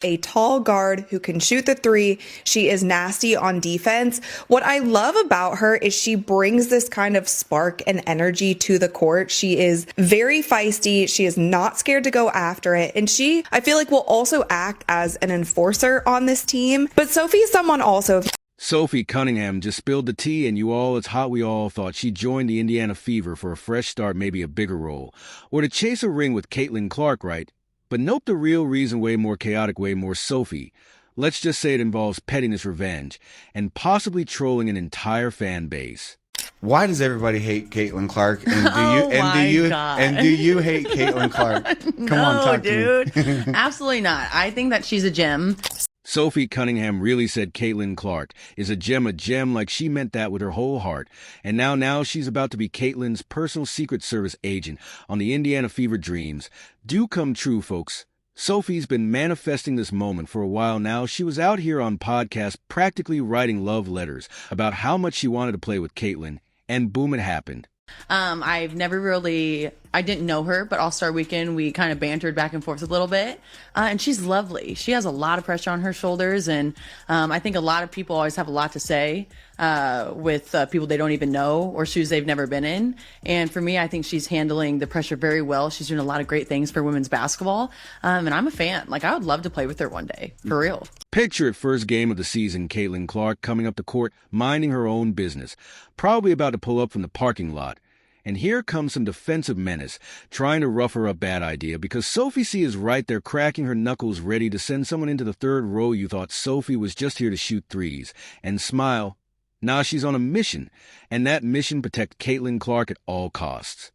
A tall guard who can shoot the three. She is nasty on defense. What I love about her is she brings this kind of spark and energy to the court. She is very feisty. She is not scared to go after it. And she, I feel like, will also act as an enforcer on this team. But Sophie is someone also. Sophie Cunningham just spilled the tea, and it's hot we all thought she joined the Indiana Fever for a fresh start, maybe a bigger role, or to chase a ring with Caitlin Clark, right? But nope, the real reason, way more chaotic, way more Sophie. Let's just say it involves pettiness, revenge, and possibly trolling an entire fan base. Why does everybody hate Caitlin Clark? And do you hate Caitlin Clark? Come on, talk dude. to me. Absolutely not. I think that she's a gem. Sophie Cunningham really said Caitlin Clark is a gem like she meant that with her whole heart. And now she's about to be Caitlin's personal Secret Service agent on the Indiana Fever dreams. Do come true, folks. Sophie's been manifesting this moment for a while now. She was out here on podcast practically writing love letters about how much she wanted to play with Caitlin, and boom, it happened. I didn't know her, but All-Star Weekend, we kind of bantered back and forth a little bit. And she's lovely. She has a lot of pressure on her shoulders. And I think a lot of people always have a lot to say with people they don't even know or shoes they've never been in. And for me, I think she's handling the pressure very well. She's doing a lot of great things for women's basketball. And I'm a fan. Like, I would love to play with her one day, for real. Picture it, first game of the season, Caitlin Clark coming up the court, minding her own business, probably about to pull up from the parking lot. And here comes some defensive menace, trying to rough her up. Bad idea, because Sophie C is right there cracking her knuckles ready to send someone into the third row. You thought Sophie was just here to shoot threes and smile. Nah, she's on a mission, and that mission, protect Caitlin Clark at all costs.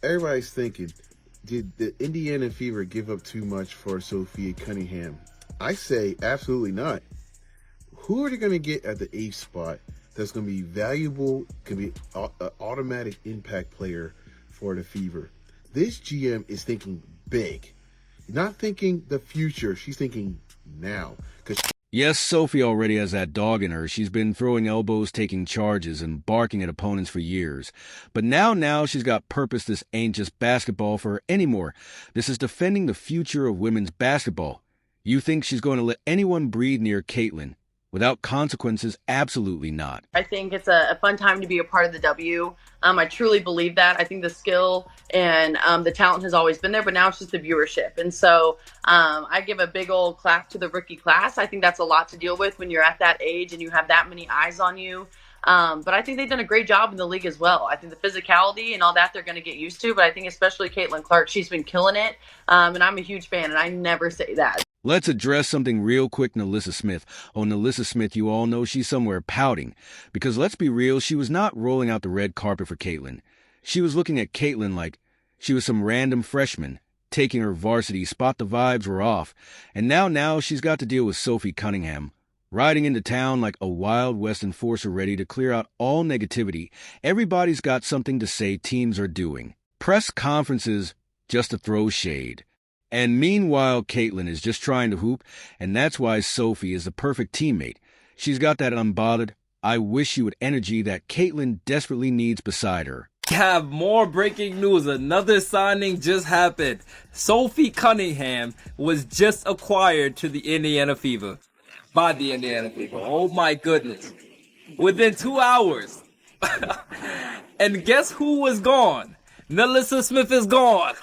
Everybody's thinking, did the Indiana Fever give up too much for Sophie Cunningham? I say absolutely not. Who are they going to get at the 8th spot that's going to be valuable, can be an automatic impact player for the Fever? This GM is thinking big. Not thinking the future. She's thinking now. Yes, Sophie already has that dog in her. She's been throwing elbows, taking charges, and barking at opponents for years. But now she's got purpose. This ain't just basketball for her anymore. This is defending the future of women's basketball. You think she's going to let anyone breathe near Caitlin without consequences? Absolutely not. I think it's a fun time to be a part of the W. I truly believe that. I think the skill and the talent has always been there, but now it's just the viewership. And so I give a big old clap to the rookie class. I think that's a lot to deal with when you're at that age and you have that many eyes on you. But I think they've done a great job in the league as well. I think the physicality and all that they're going to get used to. But I think especially Caitlin Clark, she's been killing it. And I'm a huge fan, and I never say that. Let's address something real quick, Nalissa Smith. Oh, Nalissa Smith, you all know she's somewhere pouting. Because let's be real, she was not rolling out the red carpet for Caitlin. She was looking at Caitlin like she was some random freshman, taking her varsity spot. The vibes were off. And now she's got to deal with Sophie Cunningham, riding into town like a Wild West enforcer ready to clear out all negativity. Everybody's got something to say teams are doing. Press conferences just to throw shade. And meanwhile, Caitlin is just trying to hoop, and that's why Sophie is the perfect teammate. She's got that unbothered, I wish you would energy that Caitlin desperately needs beside her. We have more breaking news. Another signing just happened. Sophie Cunningham was just acquired to the Indiana Fever. By the Indiana Fever. Oh my goodness. Within 2 hours. And guess who was gone? Nalissa Smith is gone.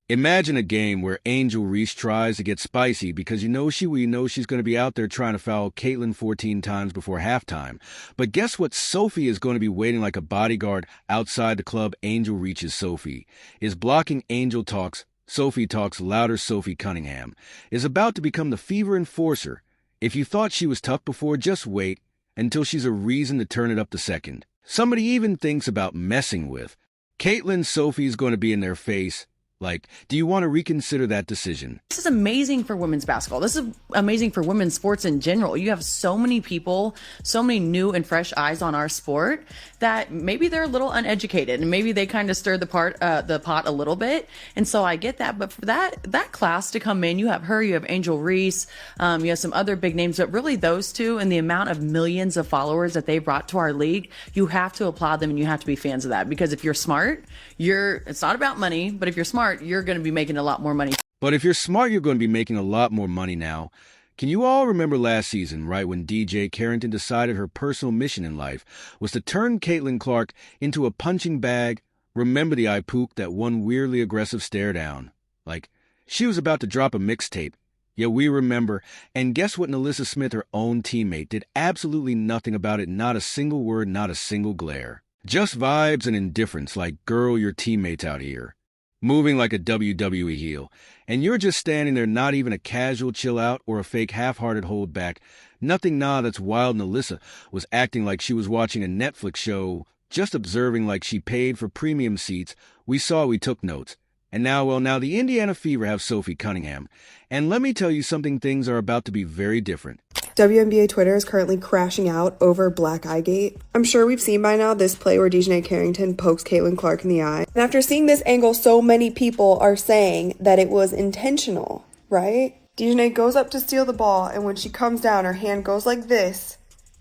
Imagine a game where Angel Reese tries to get spicy because you know she's going to be out there trying to foul Caitlin 14 times before halftime. But guess what? Sophie is going to be waiting like a bodyguard outside the club. Angel reaches Sophie, is blocking Angel talks. Sophie talks louder. Sophie Cunningham is about to become the Fever enforcer. If you thought she was tough before, just wait until she's a reason to turn it up the second. Somebody even thinks about messing with Caitlin. Sophie's going to be in their face. Like, do you want to reconsider that decision? This is amazing for women's basketball. This is amazing for women's sports in general. You have so many people, so many new and fresh eyes on our sport that maybe they're a little uneducated and maybe they kind of stir the pot a little bit. And so I get that. But for that class to come in, you have her, you have Angel Reese, you have some other big names, but really those two and the amount of millions of followers that they brought to our league, you have to applaud them and you have to be fans of that. Because if you're smart, it's not about money, but if you're smart, you're going to be making a lot more money. But if you're smart, you're going to be making a lot more money now. Can you all remember last season, right, when DJ Carrington decided her personal mission in life was to turn Caitlin Clark into a punching bag? Remember the ipook, that one weirdly aggressive stare down? Like, she was about to drop a mixtape. Yeah, we remember. And guess what? Nalissa Smith, her own teammate, did absolutely nothing about it. Not a single word, not a single glare. Just vibes and indifference, like, girl, your teammate's out here, moving like a WWE heel. And you're just standing there, not even a casual chill out or a fake half-hearted hold back. Nothing, nah, that's wild. Nalissa was acting like she was watching a Netflix show, just observing like she paid for premium seats. We took notes. And now the Indiana Fever have Sophie Cunningham. And let me tell you something, things are about to be very different. WNBA Twitter is currently crashing out over Black Eye Gate. I'm sure we've seen by now this play where DJ Carrington pokes Caitlin Clark in the eye. And after seeing this angle, so many people are saying that it was intentional, right? DJ goes up to steal the ball, and when she comes down, her hand goes like this,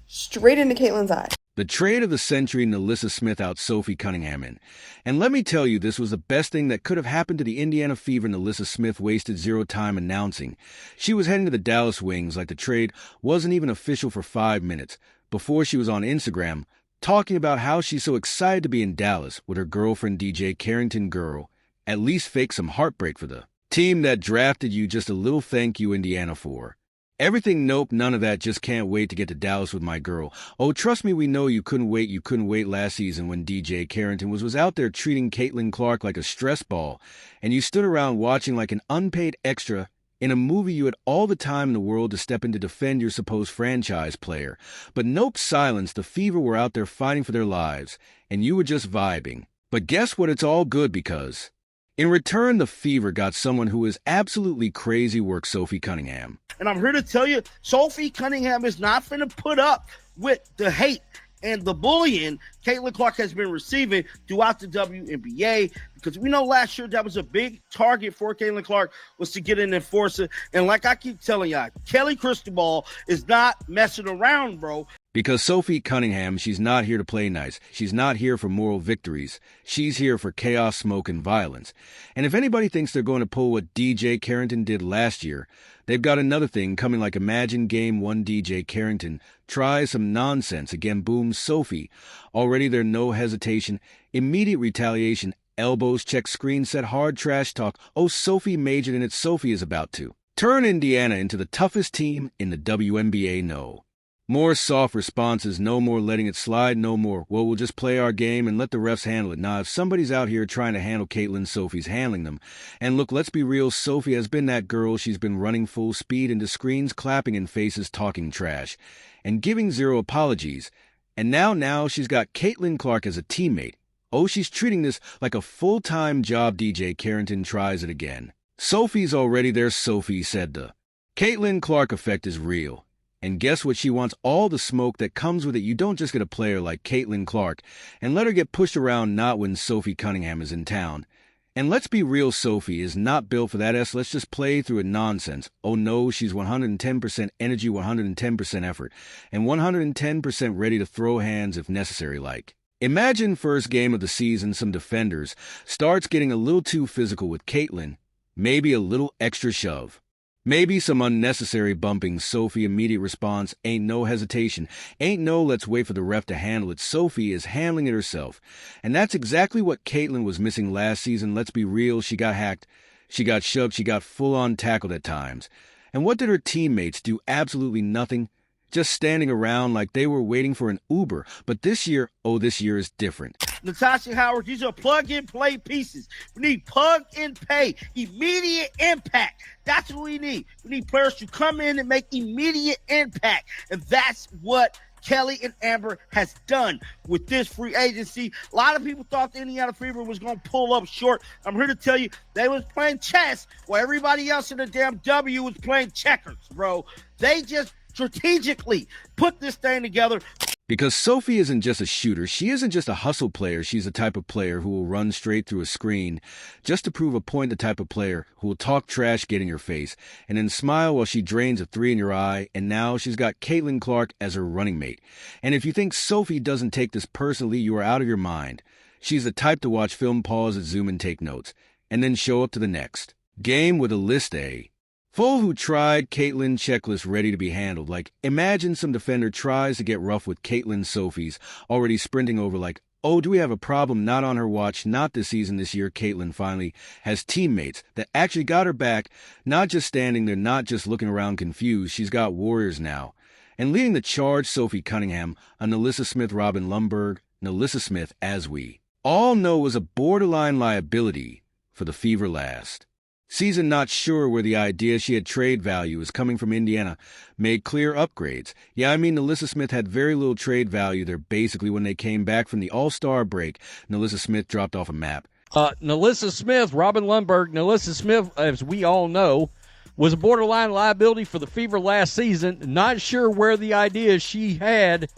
straight into Caitlin's eye. The trade of the century, Nalissa Smith out Sophie Cunningham in. And let me tell you, this was the best thing that could have happened to the Indiana Fever. Nalissa Smith wasted zero time announcing she was heading to the Dallas Wings, like the trade wasn't even official for 5 minutes before she was on Instagram talking about how she's so excited to be in Dallas with her girlfriend DJ Carrington. Girl, at least fake some heartbreak for the team that drafted you. Just a little thank you, Indiana, for everything. Nope, none of that. Just can't wait to get to Dallas with my girl. Oh, trust me, we know you couldn't wait. You couldn't wait last season when DJ Carrington was out there treating Caitlin Clark like a stress ball, and you stood around watching like an unpaid extra in a movie. You had all the time in the world to step in to defend your supposed franchise player. But nope, silence. The Fever were out there fighting for their lives, and you were just vibing. But guess what? It's all good, because in return, the Fever got someone who is absolutely crazy work, Sophie Cunningham. And I'm here to tell you, Sophie Cunningham is not finna put up with the hate and the bullying Caitlin Clark has been receiving throughout the WNBA, because we know last year that was a big target for Caitlin Clark, was to get an enforcer. And like I keep telling y'all, Kelly Cristobal is not messing around, bro. Because Sophie Cunningham, she's not here to play nice. She's not here for moral victories. She's here for chaos, smoke, and violence. And if anybody thinks they're going to pull what DJ Carrington did last year, they've got another thing coming. Like, imagine Game 1 DJ Carrington tries some nonsense. Again, boom, Sophie. Already there, no hesitation. Immediate retaliation. Elbows, check, screen set, hard trash talk. Oh, Sophie majored in it. Sophie is about to turn Indiana into the toughest team in the WNBA. No more soft responses, no more letting it slide, no more, well, we'll just play our game and let the refs handle it. Nah, if somebody's out here trying to handle Caitlin, Sophie's handling them. And look, let's be real, Sophie has been that girl. She's been running full speed into screens, clapping in faces, talking trash, and giving zero apologies. And now she's got Caitlin Clark as a teammate. Oh, she's treating this like a full-time job. DJ Carrington tries it again. Sophie's already there. Sophie said the Caitlin Clark effect is real. And guess what? She wants all the smoke that comes with it. You don't just get a player like Caitlin Clark and let her get pushed around, not when Sophie Cunningham is in town. And let's be real, Sophie is not built for that let's just play through it nonsense. Oh no, she's 110% energy, 110% effort, and 110% ready to throw hands if necessary. Like, imagine first game of the season, some defenders starts getting a little too physical with Caitlin, maybe a little extra shove. Maybe some unnecessary bumping. Sophie immediate response, ain't no hesitation. Ain't no let's wait for the ref to handle it. Sophie is handling it herself. And that's exactly what Caitlin was missing last season. Let's be real, she got hacked. She got shoved. She got full-on tackled at times. And what did her teammates do? Absolutely nothing. Just standing around like they were waiting for an Uber. But this year is different. Natasha Howard, these are plug-and-play pieces. We need plug-and-pay, immediate impact. That's what we need. We need players to come in and make immediate impact. And that's what Kelly and Amber has done with this free agency. A lot of people thought the Indiana Fever was going to pull up short. I'm here to tell you, they was playing chess while everybody else in the damn W was playing checkers, bro. They just strategically put this thing together. Because Sophie isn't just a shooter. She isn't just a hustle player. She's the type of player who will run straight through a screen just to prove a point, the type of player who will talk trash, get in your face, and then smile while she drains a 3 in your eye. And now she's got Caitlin Clark as her running mate. And if you think Sophie doesn't take this personally, you are out of your mind. She's the type to watch film, pause it, zoom, and take notes, and then show up to the next. Game with a list A. Full who tried Caitlyn checklist ready to be handled. Like, imagine some defender tries to get rough with Caitlyn Sophie's already sprinting over like, oh, do we have a problem? Not on her watch, not this season, this year. Caitlyn finally has teammates that actually got her back, not just standing there, not just looking around confused. She's got warriors now. And leading the charge, Sophie Cunningham, a Nalissa Smith, Robin Lundberg, Nalissa Smith, as we all know, was a borderline liability for the Fever last season. Not sure where the idea she had trade value is coming from. Indiana made clear upgrades. Yeah, I mean, Nalissa Smith had very little trade value there. Basically, when they came back from the All-Star break, Nalissa Smith dropped off a map. Nalissa Smith, Robin Lundberg, Nalissa Smith, as we all know, was a borderline liability for the Fever last season. Not sure where the idea she had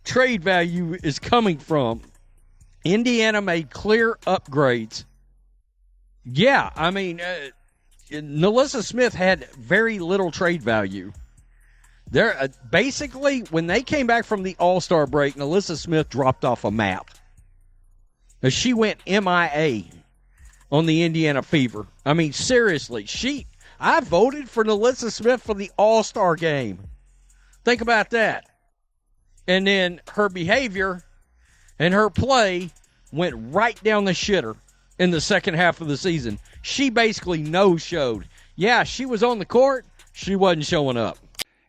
trade value is coming from. Indiana made clear upgrades. Yeah, I mean, Nalissa Smith had very little trade value. Basically, when they came back from the All-Star break, Nalissa Smith dropped off a map. She went MIA on the Indiana Fever. I mean, seriously, I voted for Nalissa Smith for the All-Star game. Think about that. And then her behavior and her play went right down the shitter in the second half of the season. She basically no-showed. Yeah, she was on the court. She wasn't showing up.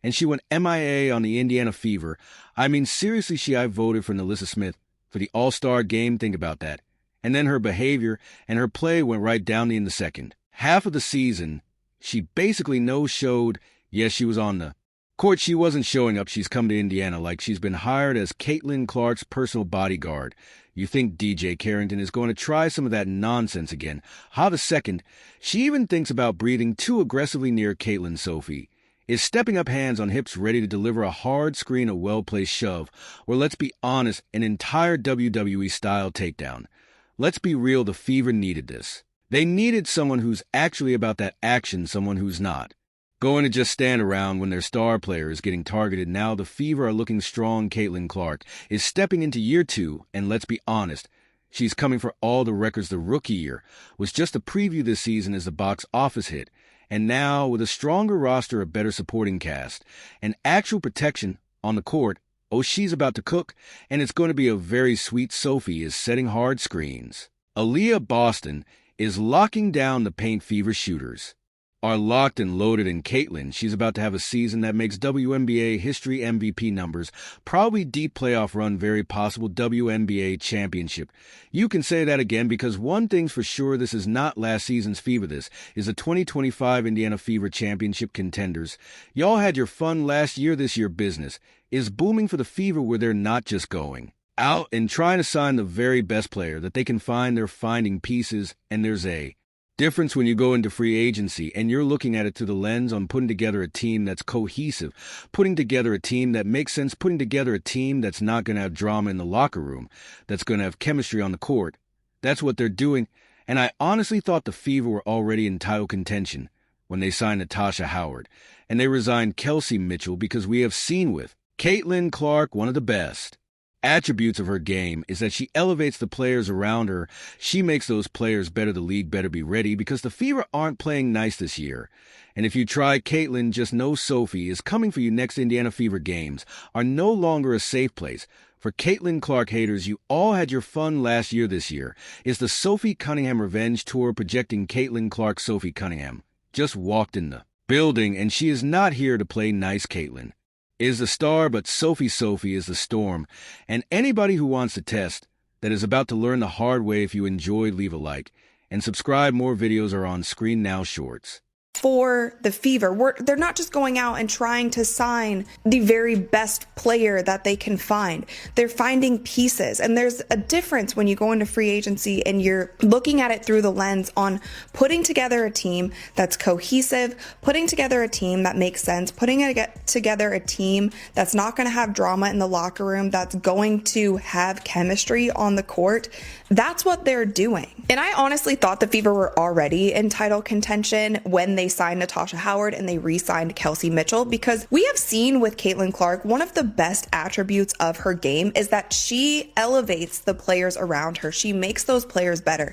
And she went MIA on the Indiana Fever. I mean, seriously, I voted for Nalissa Smith for the All-Star game. Think about that. And then her behavior and her play went right down in the second half of the season. She basically no-showed. Yes, she was on the court. She wasn't showing up. She's come to Indiana like she's been hired as Caitlin Clark's personal bodyguard. You think DJ Carrington is going to try some of that nonsense again. How the second, she even thinks about breathing too aggressively near Caitlyn Sophie. Is stepping up, hands on hips, ready to deliver a hard screen, a well-placed shove, or let's be honest, an entire WWE-style takedown. Let's be real, the Fever needed this. They needed someone who's actually about that action, someone who's not going to just stand around when their star player is getting targeted. Now the Fever are looking strong. Caitlin Clark is stepping into year 2, and let's be honest, she's coming for all the records. The rookie year was just a preview this season as the box office hit, and now with a stronger roster, a better supporting cast, and actual protection on the court, oh, she's about to cook, and it's going to be a very sweet. Sophie is setting hard screens. Aaliyah Boston is locking down the paint. Fever shooters are locked and loaded, and Caitlyn, she's about to have a season that makes WNBA history. MVP numbers, probably deep playoff run, very possible WNBA championship. You can say that again, because one thing's for sure, this is not last season's Fever. This is the 2025 Indiana Fever championship contenders. Y'all had your fun last year. This year business is booming for the Fever, where they're not just going out and trying to sign the very best player that they can find. They're finding pieces, and there's a difference when you go into free agency and you're looking at it through the lens on putting together a team that's cohesive, putting together a team that makes sense, putting together a team that's not going to have drama in the locker room, that's going to have chemistry on the court. That's what they're doing. And I honestly thought the Fever were already in title contention when they signed Natasha Howard and they resigned Kelsey Mitchell, because we have seen with Caitlin Clark, one of the best attributes of her game is that she elevates the players around her. She makes those players better. The league better be ready, because the Fever aren't playing nice this year. And if you try Caitlyn, just know Sophie is coming for you next. Indiana Fever games are no longer a safe place. For Caitlin Clark haters, you all had your fun last year. This year is the Sophie Cunningham Revenge Tour, projecting Caitlin Clark. Sophie Cunningham just walked in the building, and she is not here to play nice. Caitlin is the star, but Sophie is the storm. And anybody who wants to test that is about to learn the hard way. If you enjoyed, leave a like and subscribe. More videos are on screen now. Shorts. For the Fever, they're not just going out and trying to sign the very best player that they can find. They're finding pieces. And there's a difference when you go into free agency and you're looking at it through the lens on putting together a team that's cohesive, putting together a team that makes sense, putting together a team that's not going to have drama in the locker room, that's going to have chemistry on the court. That's what they're doing. And I honestly thought the Fever were already in title contention when they signed Natasha Howard and they re-signed Kelsey Mitchell, because we have seen with Caitlin Clark, one of the best attributes of her game is that she elevates the players around her. She makes those players better.